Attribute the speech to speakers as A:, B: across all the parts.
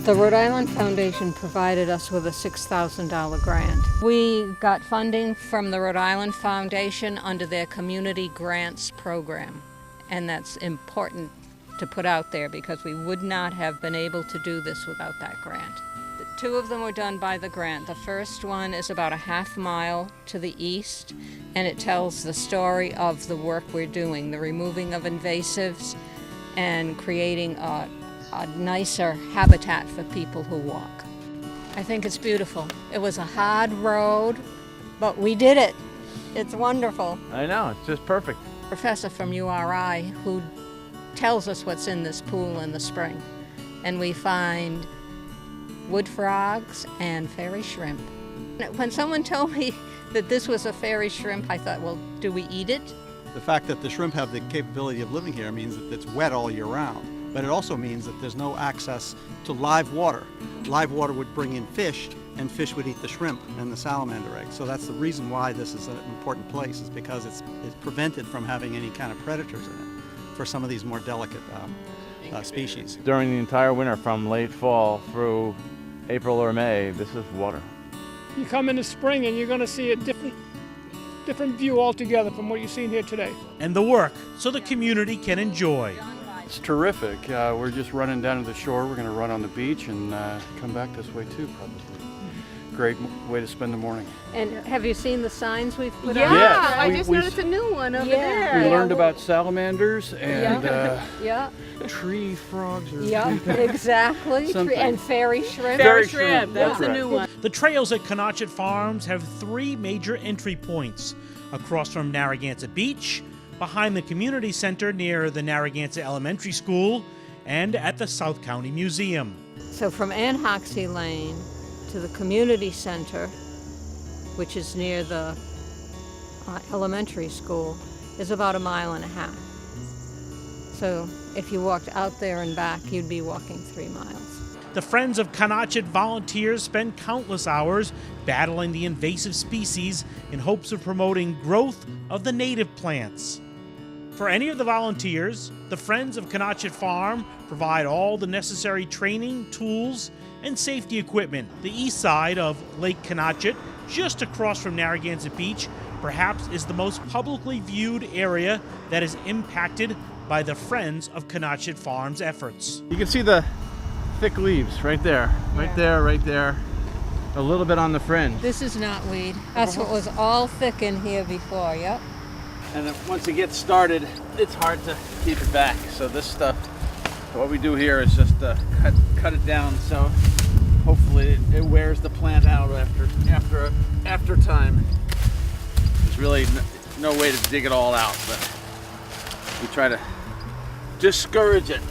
A: The Rhode Island Foundation provided us with a $6,000 grant. We got funding from the Rhode Island Foundation under their Community Grants Program, and that's important to put out there because we would not have been able to do this without that grant. The two of them were done by the grant. The first one is about a half mile to the east, and it tells the story of the work we're doing, the removing of invasives and creating a nicer habitat for people who walk. I think it's beautiful. It was a hard road, but we did it. It's wonderful.
B: I know, it's just perfect.
A: Professor from URI who tells us what's in this pool in the spring, and we find wood frogs and fairy shrimp. When someone told me that this was a fairy shrimp, I thought, well, do we eat it?
C: The fact that the shrimp have the capability of living here means that it's wet all year round. But it also means that there's no access to live water. Live water would bring in fish, and fish would eat the shrimp and the salamander eggs. So that's the reason why this is an important place, is because it's prevented from having any kind of predators in it for some of these more delicate species.
B: During the entire winter, from late fall through April or May, this is water.
D: You come in the spring and you're going to see a different view altogether from what you've seen here today.
E: And the work so the community can enjoy.
F: It's terrific. We're just running down to the shore. We're going to run on the beach and come back this way too, probably. Great way to spend the morning.
A: And have you seen the signs we've put
F: Yeah,
A: out?
F: Yes.
A: I
F: we-
A: just
F: we-
A: noticed a new one over there.
F: We learned about salamanders and
A: Yeah,
F: tree frogs. Or
A: yeah, exactly.
F: Something.
A: And fairy shrimp.
F: Fairy shrimp, that's
A: Yeah.
F: a new one.
E: The trails at Canochet Farms have three major entry points: across from Narragansett Beach, behind the community center near the Narragansett Elementary School, and at the South County Museum.
A: So from Anhoxie Lane to the community center, which is near the elementary school, is about 1.5 miles. So if you walked out there and back, you'd be walking 3 miles.
E: The Friends of Canochet volunteers spend countless hours battling the invasive species in hopes of promoting growth of the native plants. For any of the volunteers, the Friends of Canochet Farm provide all the necessary training, tools, and safety equipment. The east side of Lake Canochet, just across from Narragansett Beach, perhaps is the most publicly viewed area that is impacted by the Friends of Canochet Farm's efforts.
B: You can see the thick leaves right there, right there. A little bit on the fringe.
A: This is knotweed. That's what was all thick in here before, yep.
F: And then once it gets started, it's hard to keep it back. So this stuff, what we do here is just cut it down. So hopefully it wears the plant out after time. There's really no way to dig it all out, but we try to discourage it.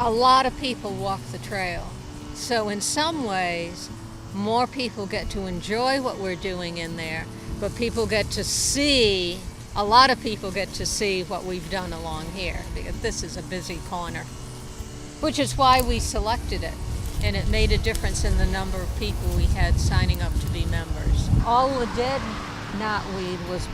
A: A lot of people walk the trail. So in some ways, more people get to enjoy what we're doing in there, but people get to see, a lot of people get to see what we've done along here, because this is a busy corner, which is why we selected it. And it made a difference in the number of people we had signing up to be members. All the dead knotweed was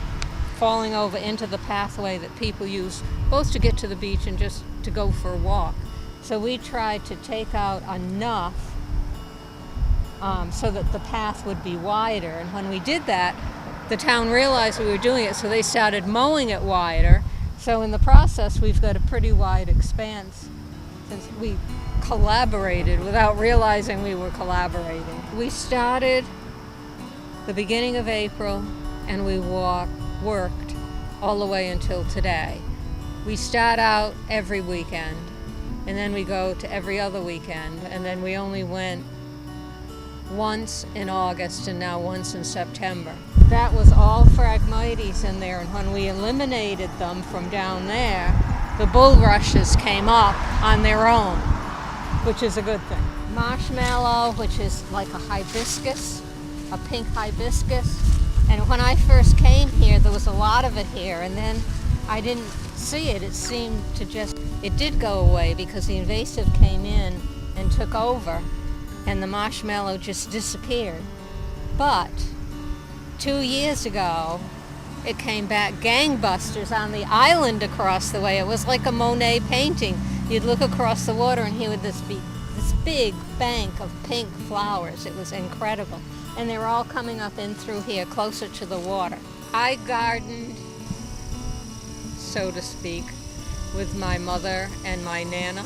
A: falling over into the pathway that people use both to get to the beach and just to go for a walk. So we tried to take out enough so that the path would be wider. And when we did that, the town realized we were doing it, so they started mowing it wider. So in the process, we've got a pretty wide expanse since we collaborated without realizing we were collaborating. We started the beginning of April and we worked all the way until today. We start out every weekend and then we go to every other weekend, and then we only went once in August and now once in September. That was all Phragmites in there, and when we eliminated them from down there, the bulrushes came up on their own, which is a good thing. Marshmallow, which is like a hibiscus, a pink hibiscus. And when I first came here, there was a lot of it here, and then I didn't see it. It seemed to it did go away because the invasive came in and took over, and the marshmallow just disappeared. But 2 years ago, it came back gangbusters on the island across the way. It was like a Monet painting. You'd look across the water and here would be this big bank of pink flowers. It was incredible. And they were all coming up in through here, closer to the water. I gardened, so to speak, with my mother and my Nana.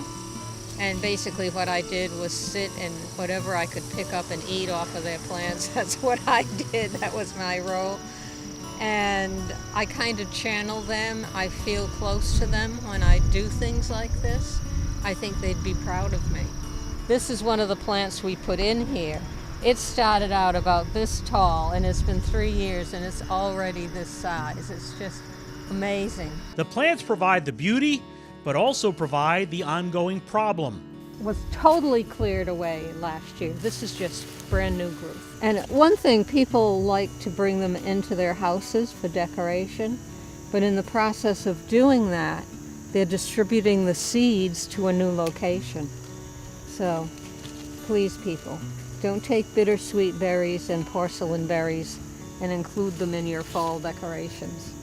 A: And basically what I did was sit and whatever I could pick up and eat off of their plants, that's what I did. That was my role. And I kind of channel them. I feel close to them when I do things like this. I think they'd be proud of me. This is one of the plants we put in here. It started out about this tall, and it's been 3 years, and it's already this size. It's just amazing.
E: The plants provide the beauty, but also provide the ongoing problem.
A: It was totally cleared away last year. This is just brand new growth. And one thing, people like to bring them into their houses for decoration, but in the process of doing that, they're distributing the seeds to a new location. So, please people, don't take bittersweet berries and porcelain berries and include them in your fall decorations.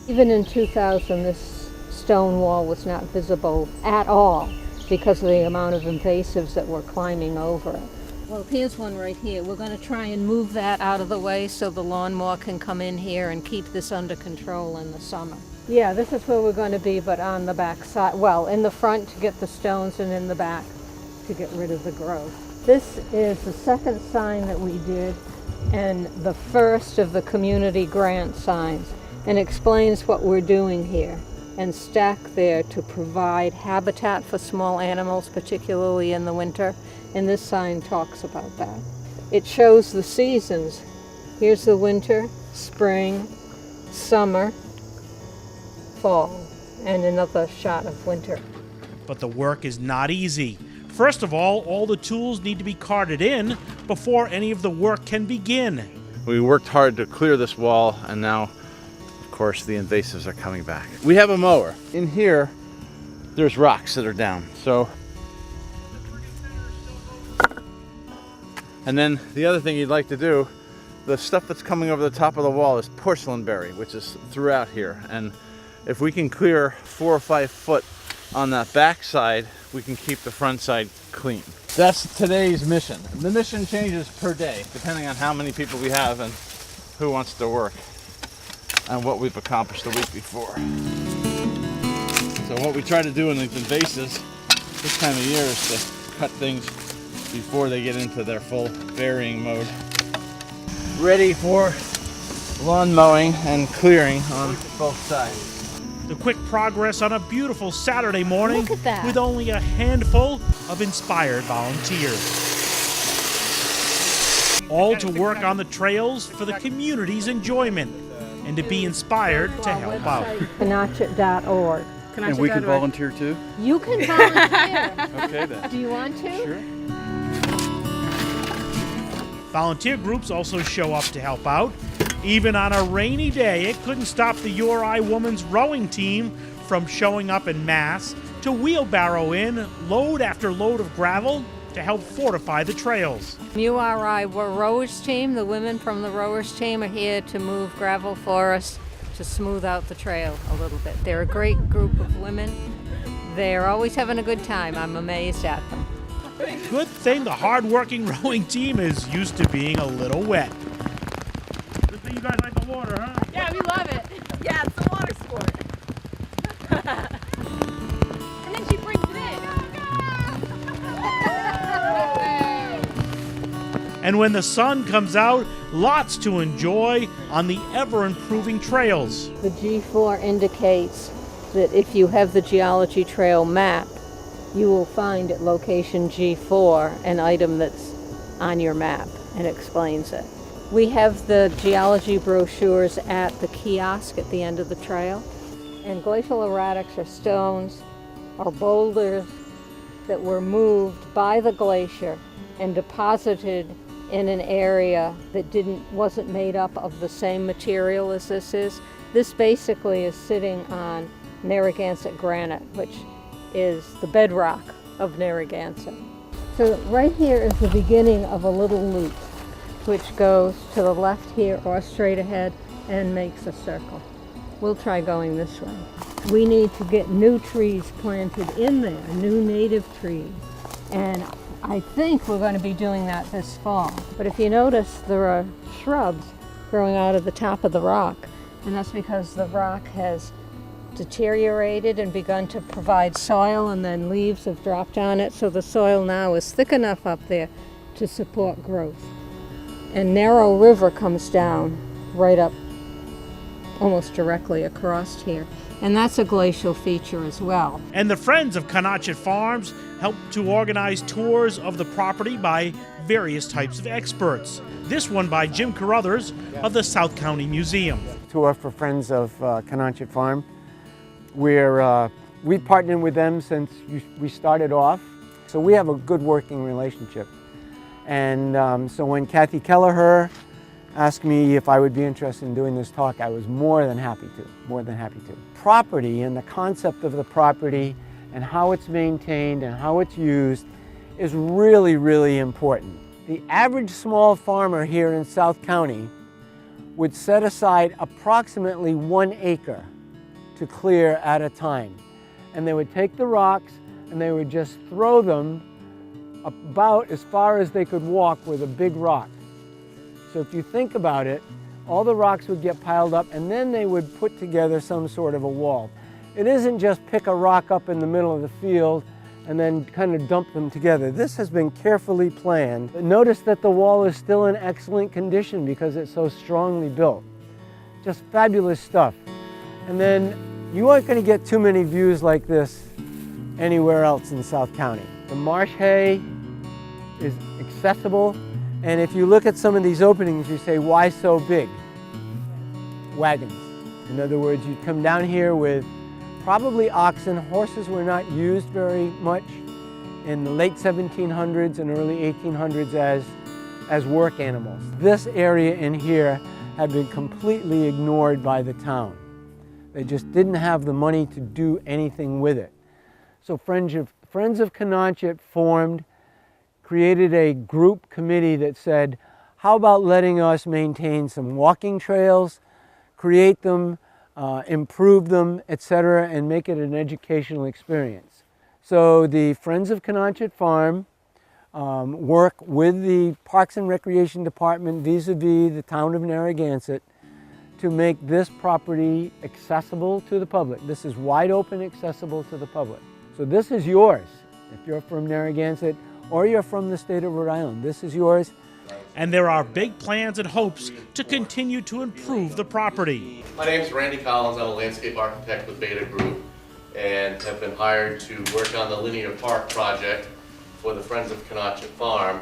A: Even in 2000, this stone wall was not visible at all because of the amount of invasives that were climbing over it. Well, here's one right here. We're going to try and move that out of the way so the lawnmower can come in here and keep this under control in the summer. Yeah, this is where we're going to be, but on the back side. Well, in the front to get the stones and in the back to get rid of the growth. This is the second sign that we did and the first of the community grant signs, and explains what we're doing here. And stacked there to provide habitat for small animals, particularly in the winter. And this sign talks about that. It shows the seasons. Here's the winter, spring, summer, fall, and another shot of winter.
E: But the work is not easy. First of all the tools need to be carted in before any of the work can begin.
B: We worked hard to clear this wall, and now, of course, the invasives are coming back. We have a mower. In here, there's rocks that are down. So, and then the other thing you'd like to do, the stuff that's coming over the top of the wall is porcelain berry, which is throughout here. And if we can clear 4 or 5 foot on that back side, we can keep the front side clean. That's today's mission. The mission changes per day, depending on how many people we have and who wants to work, and what we've accomplished the week before. So what we try to do in these invasives this time of year is to cut things before they get into their full burying mode. Ready for lawn mowing and clearing on both sides.
E: The quick progress on a beautiful Saturday morning
A: Look at that.
E: with only a handful of inspired volunteers. All to work on the trails for the community's enjoyment and to be inspired to help out.
A: Canochet.org.
C: And we can volunteer too?
A: You can volunteer.
C: Okay then.
A: Do you want to?
C: Sure.
E: Volunteer groups also show up to help out. Even on a rainy day, it couldn't stop the URI Women's Rowing Team from showing up en masse to wheelbarrow in load after load of gravel to help fortify the trails.
A: URI rowers team, the women from the rowers team are here to move gravel for us to smooth out the trail a little bit. They're a great group of women. They're always having a good time. I'm amazed at them.
E: Good thing the hard-working rowing team is used to being a little wet. Good thing you guys like the water, huh?
G: Yeah, we love it. Yeah, it's a water sport. And then she brings it in.
E: And when the sun comes out, lots to enjoy on the ever-improving trails.
A: The G4 indicates that if you have the geology trail map, you will find at location G4 an item that's on your map and explains it. We have the geology brochures at the kiosk at the end of the trail. And glacial erratics are stones or boulders that were moved by the glacier and deposited in an area that wasn't made up of the same material as this is. This basically is sitting on Narragansett granite, which is the bedrock of Narragansett. So right here is the beginning of a little loop which goes to the left here or straight ahead and makes a circle. We'll try going this way. We need to get new trees planted in there, new native trees. And I think we're going to be doing that this fall. But if you notice, there are shrubs growing out of the top of the rock, and that's because the rock has deteriorated and begun to provide soil, and then leaves have dropped on it, so the soil now is thick enough up there to support growth. And Narrow River comes down right up almost directly across here, and that's a glacial feature as well.
E: And the Friends of Canochet Farms help to organize tours of the property by various types of experts. This one by Jim Carruthers of the South County Museum.
H: Tour for Friends of Canochet Farm. We partnered with them since we started off, so we have a good working relationship. And so when Kathy Kelleher asked me if I would be interested in doing this talk, I was more than happy to. Property and the concept of the property and how it's maintained and how it's used is really, really important. The average small farmer here in South County would set aside approximately 1 acre to clear at a time. And they would take the rocks and they would just throw them about as far as they could walk with a big rock. So if you think about it, all the rocks would get piled up and then they would put together some sort of a wall. It isn't just pick a rock up in the middle of the field and then kind of dump them together. This has been carefully planned. Notice that the wall is still in excellent condition because it's so strongly built. Just fabulous stuff. And then you aren't going to get too many views like this anywhere else in South County. The marsh hay is accessible, and if you look at some of these openings, you say, why so big? Wagons. In other words, you come down here with probably oxen. Horses were not used very much in the late 1700s and early 1800s as work animals. This area in here had been completely ignored by the town. They just didn't have the money to do anything with it. So Friends of Canochet formed, created a group committee that said, how about letting us maintain some walking trails, create them, improve them, etc., and make it an educational experience. So the Friends of Canochet Farm work with the Parks and Recreation Department vis-a-vis the town of Narragansett to make this property accessible to the public. This is wide open, accessible to the public. So this is yours. If you're from Narragansett or you're from the state of Rhode Island, this is yours.
E: And there are big plans and hopes to continue to improve the property.
I: My name is Randy Collins. I'm a landscape architect with Beta Group and have been hired to work on the linear park project for the Friends of Canochet Farm.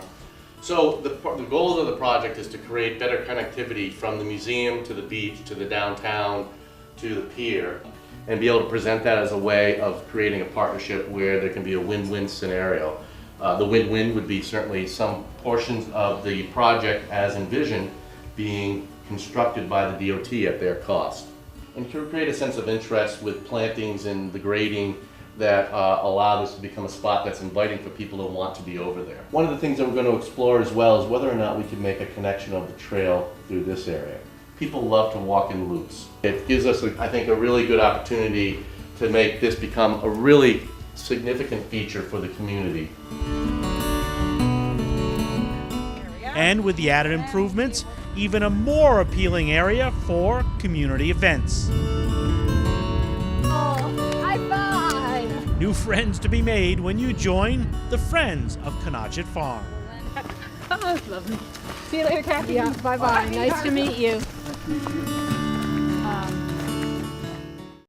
I: So the goal of the project is to create better connectivity from the museum to the beach, to the downtown, to the pier, and be able to present that as a way of creating a partnership where there can be a win-win scenario. The win-win would be certainly some portions of the project as envisioned being constructed by the DOT at their cost. And to create a sense of interest with plantings and the grading that allow this to become a spot that's inviting for people who want to be over there. One of the things that we're going to explore as well is whether or not we can make a connection of the trail through this area. People love to walk in loops. It gives us, I think, a really good opportunity to make this become a really significant feature for the community.
E: And with the added improvements, even a more appealing area for community events.
G: Oh, high five!
E: New friends to be made when you join the Friends of Canochet Farm.
G: Oh, that's lovely. See you later, Kathy.
A: Yeah, bye-bye. Nice to meet you.